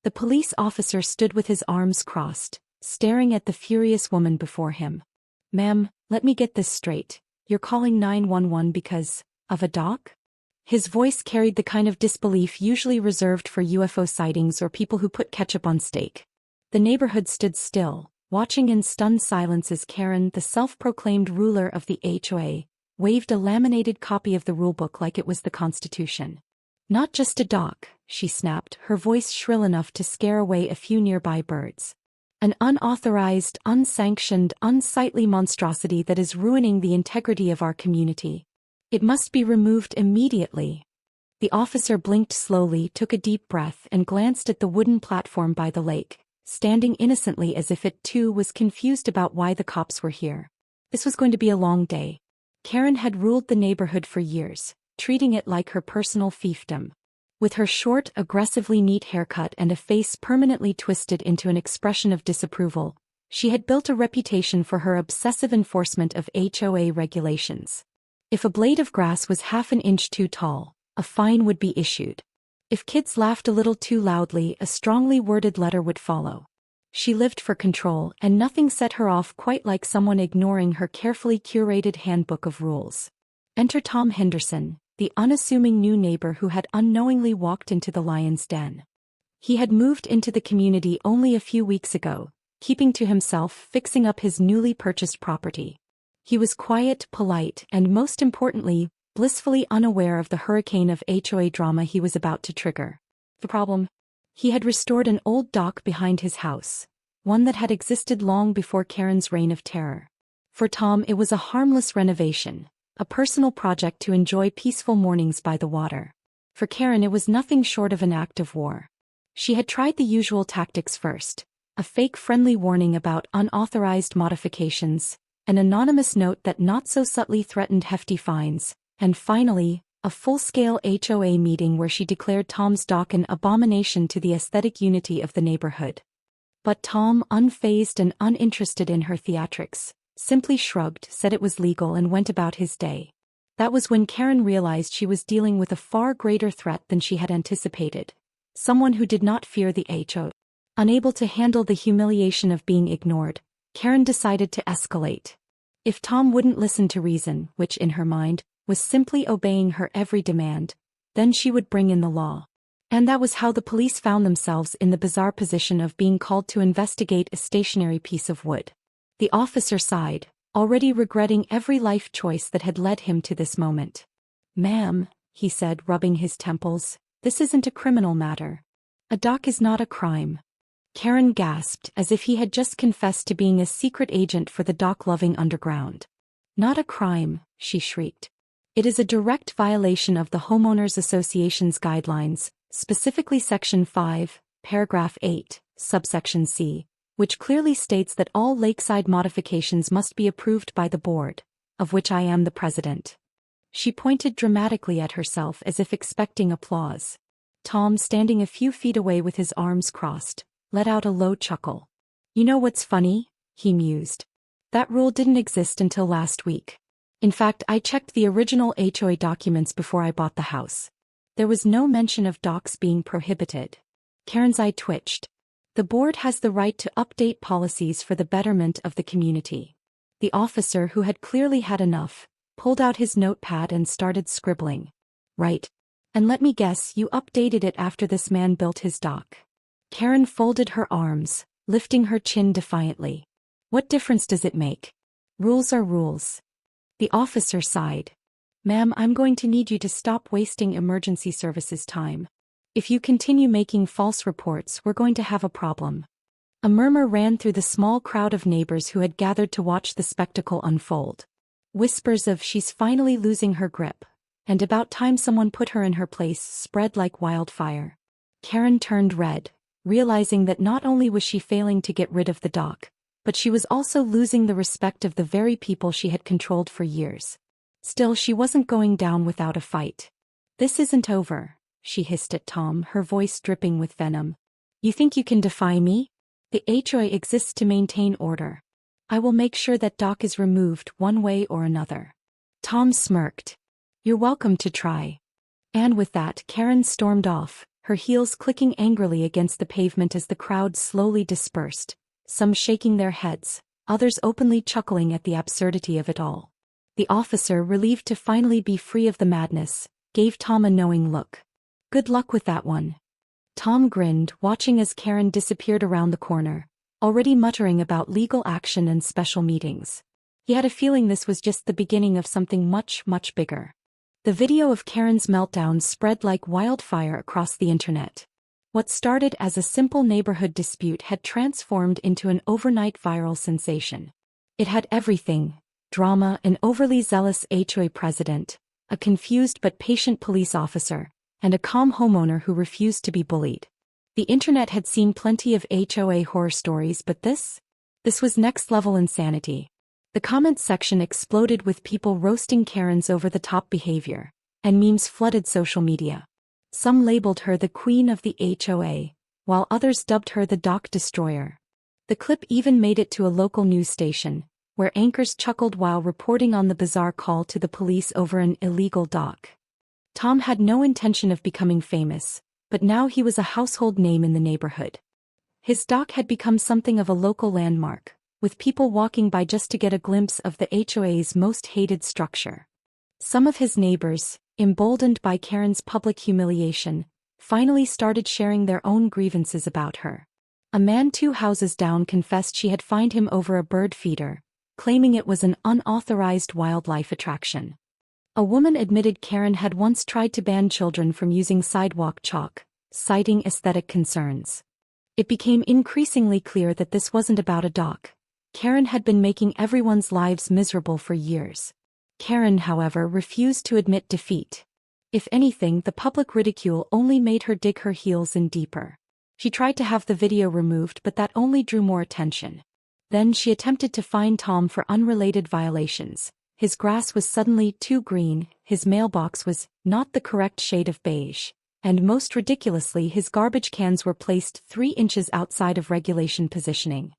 The police officer stood with his arms crossed, staring at the furious woman before him. "Ma'am, let me get this straight. You're calling 911 because of a dock?" His voice carried the kind of disbelief usually reserved for UFO sightings or people who put ketchup on steak. The neighborhood stood still, watching in stunned silence as Karen, the self-proclaimed ruler of the HOA, waved a laminated copy of the rulebook like it was the Constitution. "Not just a dock," she snapped, her voice shrill enough to scare away a few nearby birds. "An unauthorized, unsanctioned, unsightly monstrosity that is ruining the integrity of our community. It must be removed immediately." The officer blinked slowly, took a deep breath, and glanced at the wooden platform by the lake, standing innocently as if it too was confused about why the cops were here. This was going to be a long day. Karen had ruled the neighborhood for years, treating it like her personal fiefdom. With her short, aggressively neat haircut and a face permanently twisted into an expression of disapproval, she had built a reputation for her obsessive enforcement of HOA regulations. If a blade of grass was half an inch too tall, a fine would be issued. If kids laughed a little too loudly, a strongly worded letter would follow. She lived for control, and nothing set her off quite like someone ignoring her carefully curated handbook of rules. Enter Tom Henderson, the unassuming new neighbor who had unknowingly walked into the lion's den. He had moved into the community only a few weeks ago, keeping to himself, fixing up his newly purchased property. He was quiet, polite, and most importantly, blissfully unaware of the hurricane of HOA drama he was about to trigger. The problem? He had restored an old dock behind his house, one that had existed long before Karen's reign of terror. For Tom, it was a harmless renovation, a personal project to enjoy peaceful mornings by the water. For Karen, it was nothing short of an act of war. She had tried the usual tactics first: a fake friendly warning about unauthorized modifications, an anonymous note that not so subtly threatened hefty fines, and finally, a full-scale HOA meeting where she declared Tom's dock an abomination to the aesthetic unity of the neighborhood. But Tom, unfazed and uninterested in her theatrics, simply shrugged, said it was legal, and went about his day. That was when Karen realized she was dealing with a far greater threat than she had anticipated. Someone who did not fear the HOA. Unable to handle the humiliation of being ignored, Karen decided to escalate. If Tom wouldn't listen to reason, which in her mind was simply obeying her every demand, then she would bring in the law. And that was how the police found themselves in the bizarre position of being called to investigate a stationary piece of wood. The officer sighed, already regretting every life choice that had led him to this moment. "Ma'am," he said, rubbing his temples, "this isn't a criminal matter. A dock is not a crime." Karen gasped, as if he had just confessed to being a secret agent for the dock-loving underground. "Not a crime," she shrieked. "It is a direct violation of the Homeowners Association's guidelines, specifically Section 5, Paragraph 8, Subsection C, which clearly states that all lakeside modifications must be approved by the board, of which I am the president." She pointed dramatically at herself as if expecting applause. Tom, standing a few feet away with his arms crossed, let out a low chuckle. "You know what's funny?" he mused. "That rule didn't exist until last week. In fact, I checked the original HOA documents before I bought the house. There was no mention of docks being prohibited." Karen's eye twitched. "The board has the right to update policies for the betterment of the community." The officer, who had clearly had enough, pulled out his notepad and started scribbling. "Right. And let me guess, you updated it after this man built his dock." Karen folded her arms, lifting her chin defiantly. "What difference does it make? Rules are rules." The officer sighed. "Ma'am, I'm going to need you to stop wasting emergency services time. If you continue making false reports, we're going to have a problem." A murmur ran through the small crowd of neighbors who had gathered to watch the spectacle unfold. Whispers of "she's finally losing her grip," and "about time someone put her in her place" spread like wildfire. Karen turned red, realizing that not only was she failing to get rid of the dock, but she was also losing the respect of the very people she had controlled for years. Still, she wasn't going down without a fight. "This isn't over," she hissed at Tom, her voice dripping with venom. "You think you can defy me? The HOA exists to maintain order. I will make sure that dock is removed one way or another." Tom smirked. "You're welcome to try." And with that, Karen stormed off, her heels clicking angrily against the pavement as the crowd slowly dispersed, some shaking their heads, others openly chuckling at the absurdity of it all. The officer, relieved to finally be free of the madness, gave Tom a knowing look. "Good luck with that one." Tom grinned, watching as Karen disappeared around the corner, already muttering about legal action and special meetings. He had a feeling this was just the beginning of something much, much bigger. The video of Karen's meltdown spread like wildfire across the internet. What started as a simple neighborhood dispute had transformed into an overnight viral sensation. It had everything: drama, an overly zealous HOA president, a confused but patient police officer, and a calm homeowner who refused to be bullied. The internet had seen plenty of HOA horror stories, but this was next-level insanity. The comments section exploded with people roasting Karen's over-the-top behavior, and memes flooded social media. Some labeled her the queen of the HOA, while others dubbed her the dock destroyer. The clip even made it to a local news station, where anchors chuckled while reporting on the bizarre call to the police over an illegal dock. Tom had no intention of becoming famous, but now he was a household name in the neighborhood. His dock had become something of a local landmark, with people walking by just to get a glimpse of the HOA's most hated structure. Some of his neighbors, emboldened by Karen's public humiliation, finally started sharing their own grievances about her. A man 2 houses down confessed she had fined him over a bird feeder, claiming it was an unauthorized wildlife attraction. A woman admitted Karen had once tried to ban children from using sidewalk chalk, citing aesthetic concerns. It became increasingly clear that this wasn't about a dock. Karen had been making everyone's lives miserable for years. Karen, however, refused to admit defeat. If anything, the public ridicule only made her dig her heels in deeper. She tried to have the video removed, but that only drew more attention. Then she attempted to fine Tom for unrelated violations. His grass was suddenly too green, his mailbox was not the correct shade of beige, and most ridiculously, his garbage cans were placed 3 inches outside of regulation positioning.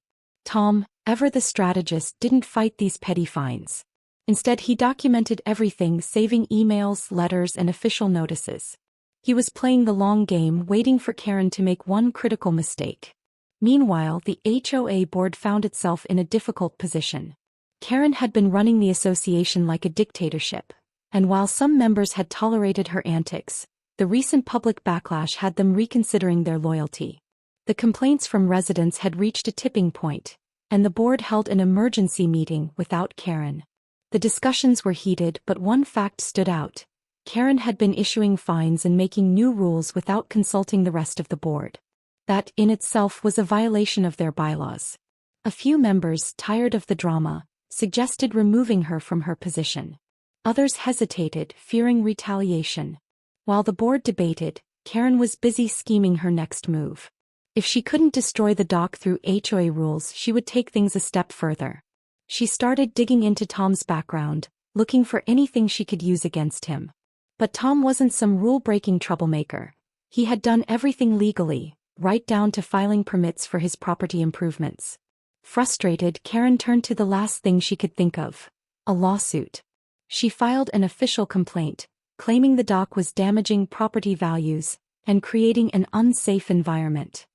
Tom, ever the strategist, didn't fight these petty fines. Instead, he documented everything, saving emails, letters, and official notices. He was playing the long game, waiting for Karen to make one critical mistake. Meanwhile, the HOA board found itself in a difficult position. Karen had been running the association like a dictatorship, and while some members had tolerated her antics, the recent public backlash had them reconsidering their loyalty. The complaints from residents had reached a tipping point, and the board held an emergency meeting without Karen. The discussions were heated, but one fact stood out: Karen had been issuing fines and making new rules without consulting the rest of the board. That, in itself, was a violation of their bylaws. A few members, tired of the drama, suggested removing her from her position. Others hesitated, fearing retaliation. While the board debated, Karen was busy scheming her next move. If she couldn't destroy the dock through HOA rules, she would take things a step further. She started digging into Tom's background, looking for anything she could use against him. But Tom wasn't some rule-breaking troublemaker. He had done everything legally, right down to filing permits for his property improvements. Frustrated, Karen turned to the last thing she could think of: a lawsuit. She filed an official complaint, claiming the dock was damaging property values and creating an unsafe environment.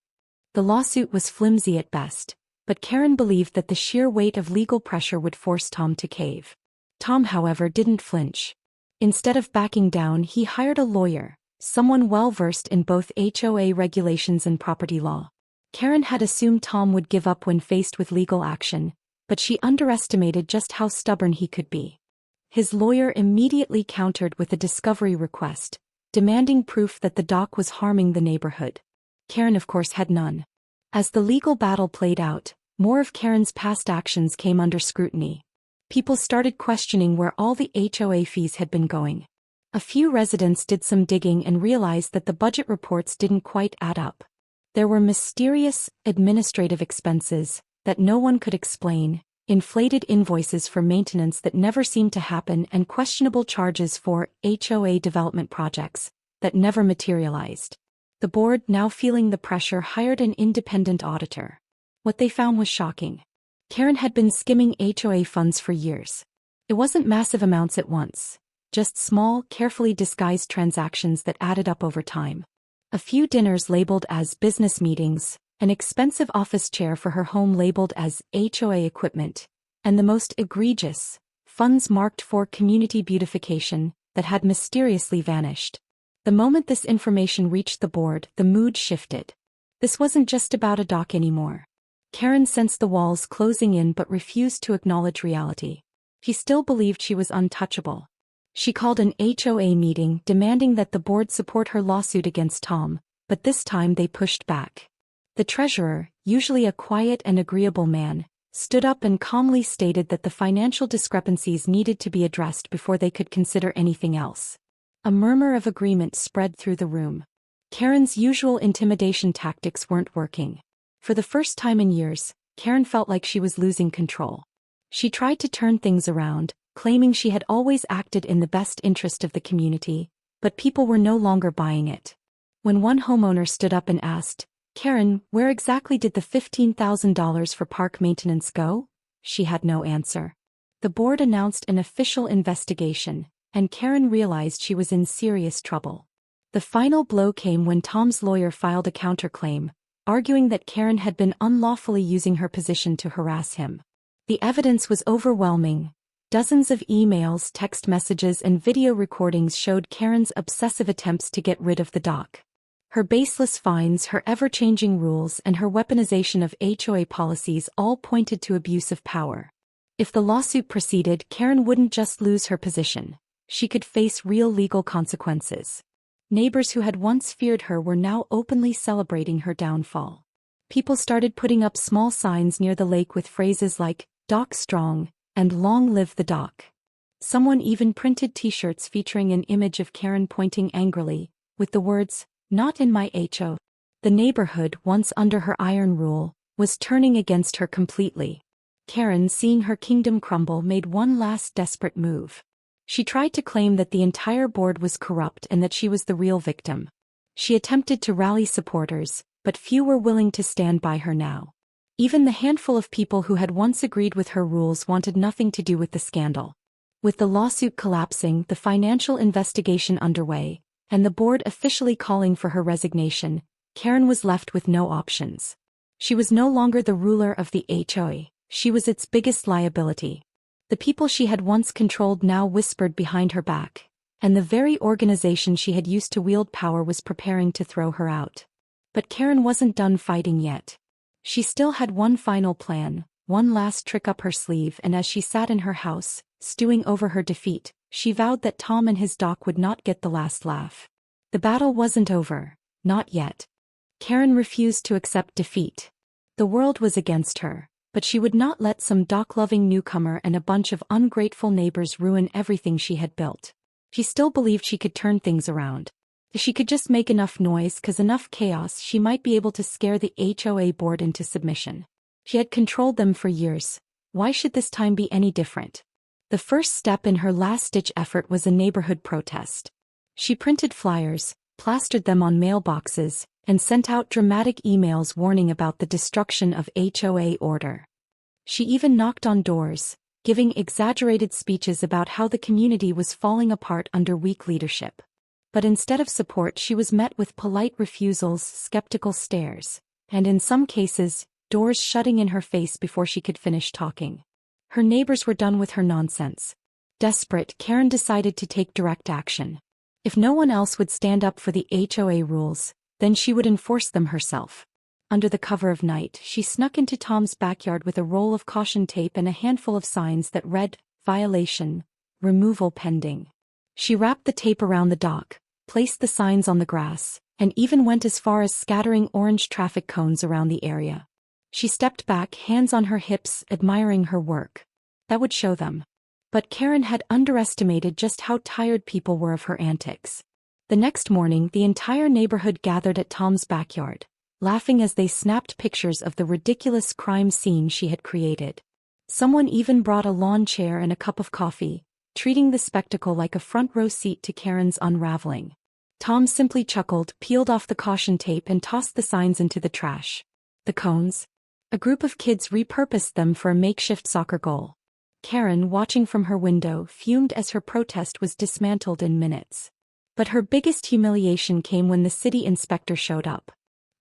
The lawsuit was flimsy at best, but Karen believed that the sheer weight of legal pressure would force Tom to cave. Tom, however, didn't flinch. Instead of backing down, he hired a lawyer, someone well-versed in both HOA regulations and property law. Karen had assumed Tom would give up when faced with legal action, but she underestimated just how stubborn he could be. His lawyer immediately countered with a discovery request, demanding proof that the dock was harming the neighborhood. Karen, of course, had none. As the legal battle played out, more of Karen's past actions came under scrutiny. People started questioning where all the HOA fees had been going. A few residents did some digging and realized that the budget reports didn't quite add up. There were mysterious, administrative expenses that no one could explain, inflated invoices for maintenance that never seemed to happen, and questionable charges for HOA development projects that never materialized. The board, now feeling the pressure, hired an independent auditor. What they found was shocking. Karen had been skimming HOA funds for years. It wasn't massive amounts at once, just small, carefully disguised transactions that added up over time. A few dinners labeled as business meetings, an expensive office chair for her home labeled as HOA equipment, and the most egregious, funds marked for community beautification, that had mysteriously vanished. The moment this information reached the board, the mood shifted. This wasn't just about a dock anymore. Karen sensed the walls closing in but refused to acknowledge reality. She still believed she was untouchable. She called an HOA meeting demanding that the board support her lawsuit against Tom, but this time they pushed back. The treasurer, usually a quiet and agreeable man, stood up and calmly stated that the financial discrepancies needed to be addressed before they could consider anything else. A murmur of agreement spread through the room. Karen's usual intimidation tactics weren't working. For the first time in years, Karen felt like she was losing control. She tried to turn things around, claiming she had always acted in the best interest of the community, but people were no longer buying it. When one homeowner stood up and asked, "Karen, where exactly did the $15,000 for park maintenance go?" she had no answer. The board announced an official investigation, and Karen realized she was in serious trouble. The final blow came when Tom's lawyer filed a counterclaim, arguing that Karen had been unlawfully using her position to harass him. The evidence was overwhelming. Dozens of emails, text messages, and video recordings showed Karen's obsessive attempts to get rid of the dock. Her baseless fines, her ever-changing rules, and her weaponization of HOA policies all pointed to abuse of power. If the lawsuit proceeded, Karen wouldn't just lose her position. She could face real legal consequences. Neighbors who had once feared her were now openly celebrating her downfall. People started putting up small signs near the lake with phrases like, "Dock strong," and "Long live the dock." Someone even printed t-shirts featuring an image of Karen pointing angrily, with the words, "Not in my HO." The neighborhood, once under her iron rule, was turning against her completely. Karen, seeing her kingdom crumble, made one last desperate move. She tried to claim that the entire board was corrupt and that she was the real victim. She attempted to rally supporters, but few were willing to stand by her now. Even the handful of people who had once agreed with her rules wanted nothing to do with the scandal. With the lawsuit collapsing, the financial investigation underway, and the board officially calling for her resignation, Karen was left with no options. She was no longer the ruler of the HOA, she was its biggest liability. The people she had once controlled now whispered behind her back, and the very organization she had used to wield power was preparing to throw her out. But Karen wasn't done fighting yet. She still had one final plan, one last trick up her sleeve, and as she sat in her house, stewing over her defeat, she vowed that Tom and his dock would not get the last laugh. The battle wasn't over, not yet. Karen refused to accept defeat. The world was against her, but she would not let some dock-loving newcomer and a bunch of ungrateful neighbors ruin everything she had built. She still believed she could turn things around. If she could just make enough noise, enough chaos, she might be able to scare the HOA board into submission. She had controlled them for years. Why should this time be any different? The first step in her last-ditch effort was a neighborhood protest. She printed flyers, plastered them on mailboxes, and sent out dramatic emails warning about the destruction of HOA order. She even knocked on doors, giving exaggerated speeches about how the community was falling apart under weak leadership. But instead of support, she was met with polite refusals, skeptical stares, and in some cases, doors shutting in her face before she could finish talking. Her neighbors were done with her nonsense. Desperate, Karen decided to take direct action. If no one else would stand up for the HOA rules, then she would enforce them herself. Under the cover of night, she snuck into Tom's backyard with a roll of caution tape and a handful of signs that read, "Violation, removal pending." She wrapped the tape around the dock, placed the signs on the grass, and even went as far as scattering orange traffic cones around the area. She stepped back, hands on her hips, admiring her work. That would show them. But Karen had underestimated just how tired people were of her antics. The next morning, the entire neighborhood gathered at Tom's backyard, laughing as they snapped pictures of the ridiculous crime scene she had created. Someone even brought a lawn chair and a cup of coffee, treating the spectacle like a front-row seat to Karen's unraveling. Tom simply chuckled, peeled off the caution tape, and tossed the signs into the trash. The cones? A group of kids repurposed them for a makeshift soccer goal. Karen, watching from her window, fumed as her protest was dismantled in minutes. But her biggest humiliation came when the city inspector showed up.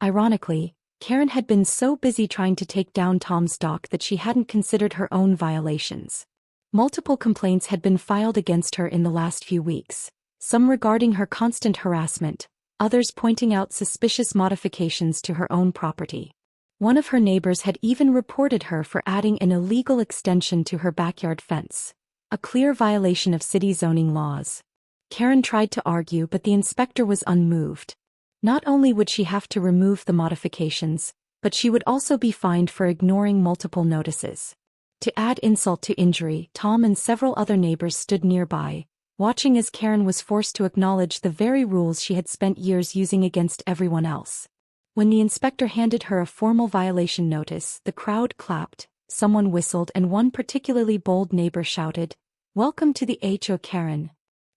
Ironically, Karen had been so busy trying to take down Tom's dock that she hadn't considered her own violations. Multiple complaints had been filed against her in the last few weeks, some regarding her constant harassment, others pointing out suspicious modifications to her own property. One of her neighbors had even reported her for adding an illegal extension to her backyard fence, a clear violation of city zoning laws. Karen tried to argue, but the inspector was unmoved. Not only would she have to remove the modifications, but she would also be fined for ignoring multiple notices. To add insult to injury, Tom and several other neighbors stood nearby, watching as Karen was forced to acknowledge the very rules she had spent years using against everyone else. When the inspector handed her a formal violation notice, the crowd clapped, someone whistled, and one particularly bold neighbor shouted, "Welcome to the HOA, Karen."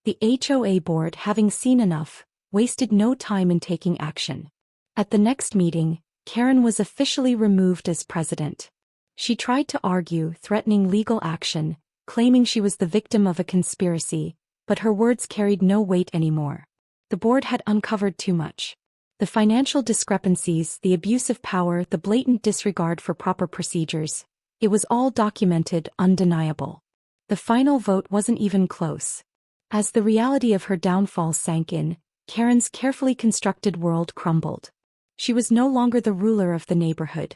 The HOA board, having seen enough, wasted no time in taking action. At the next meeting, Karen was officially removed as president. She tried to argue, threatening legal action, claiming she was the victim of a conspiracy, but her words carried no weight anymore. The board had uncovered too much. The financial discrepancies, the abuse of power, the blatant disregard for proper procedures. It was all documented, undeniable. The final vote wasn't even close. As the reality of her downfall sank in, Karen's carefully constructed world crumbled. She was no longer the ruler of the neighborhood.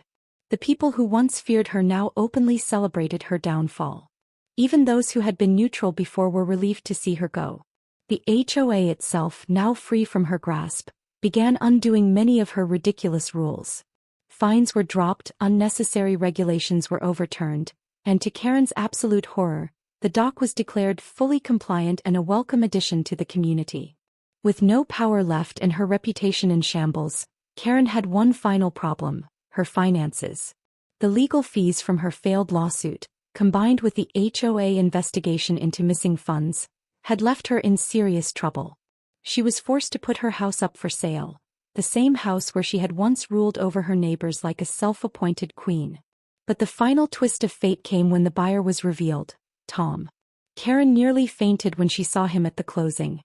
The people who once feared her now openly celebrated her downfall. Even those who had been neutral before were relieved to see her go. The HOA itself, now free from her grasp, began undoing many of her ridiculous rules. Fines were dropped, unnecessary regulations were overturned, and to Karen's absolute horror, the dock was declared fully compliant and a welcome addition to the community. With no power left and her reputation in shambles, Karen had one final problem: her finances. The legal fees from her failed lawsuit, combined with the HOA investigation into missing funds, had left her in serious trouble. She was forced to put her house up for sale, the same house where she had once ruled over her neighbors like a self-appointed queen. But the final twist of fate came when the buyer was revealed: Tom. Karen nearly fainted when she saw him at the closing.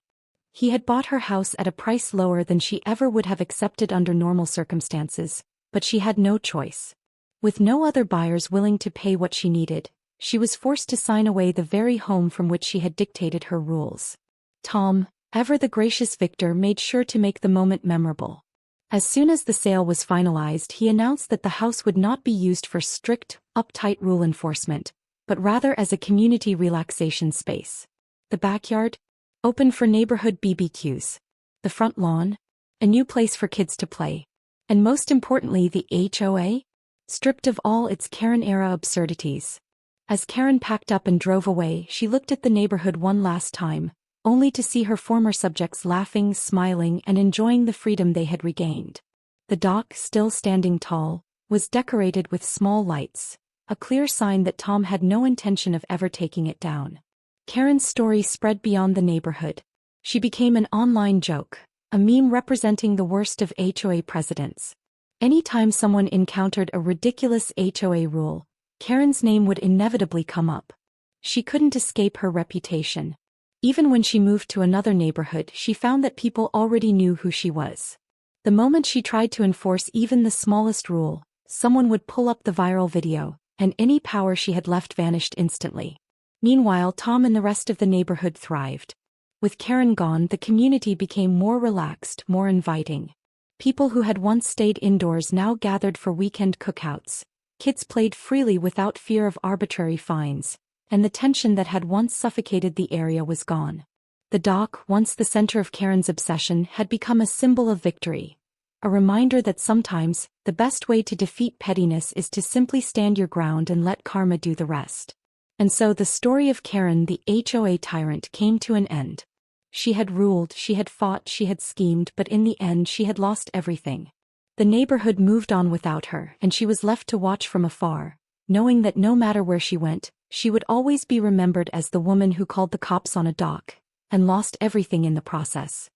He had bought her house at a price lower than she ever would have accepted under normal circumstances, but she had no choice. With no other buyers willing to pay what she needed, she was forced to sign away the very home from which she had dictated her rules. Tom, ever the gracious victor, made sure to make the moment memorable. As soon as the sale was finalized, he announced that the house would not be used for strict, uptight rule enforcement, but rather as a community relaxation space. The backyard? Open for neighborhood BBQs. The front lawn? A new place for kids to play. And most importantly, the HOA? Stripped of all its Karen-era absurdities. As Karen packed up and drove away, she looked at the neighborhood one last time, only to see her former subjects laughing, smiling, and enjoying the freedom they had regained. The dock, still standing tall, was decorated with small lights, a clear sign that Tom had no intention of ever taking it down. Karen's story spread beyond the neighborhood. She became an online joke, a meme representing the worst of HOA presidents. Anytime someone encountered a ridiculous HOA rule, Karen's name would inevitably come up. She couldn't escape her reputation. Even when she moved to another neighborhood, she found that people already knew who she was. The moment she tried to enforce even the smallest rule, someone would pull up the viral video, and any power she had left vanished instantly. Meanwhile, Tom and the rest of the neighborhood thrived. With Karen gone, the community became more relaxed, more inviting. People who had once stayed indoors now gathered for weekend cookouts. Kids played freely without fear of arbitrary fines, and the tension that had once suffocated the area was gone. The dock, once the center of Karen's obsession, had become a symbol of victory. A reminder that sometimes, the best way to defeat pettiness is to simply stand your ground and let karma do the rest. And so the story of Karen, the HOA tyrant, came to an end. She had ruled, she had fought, she had schemed, but in the end she had lost everything. The neighborhood moved on without her, and she was left to watch from afar, knowing that no matter where she went, she would always be remembered as the woman who called the cops on a dock, and lost everything in the process.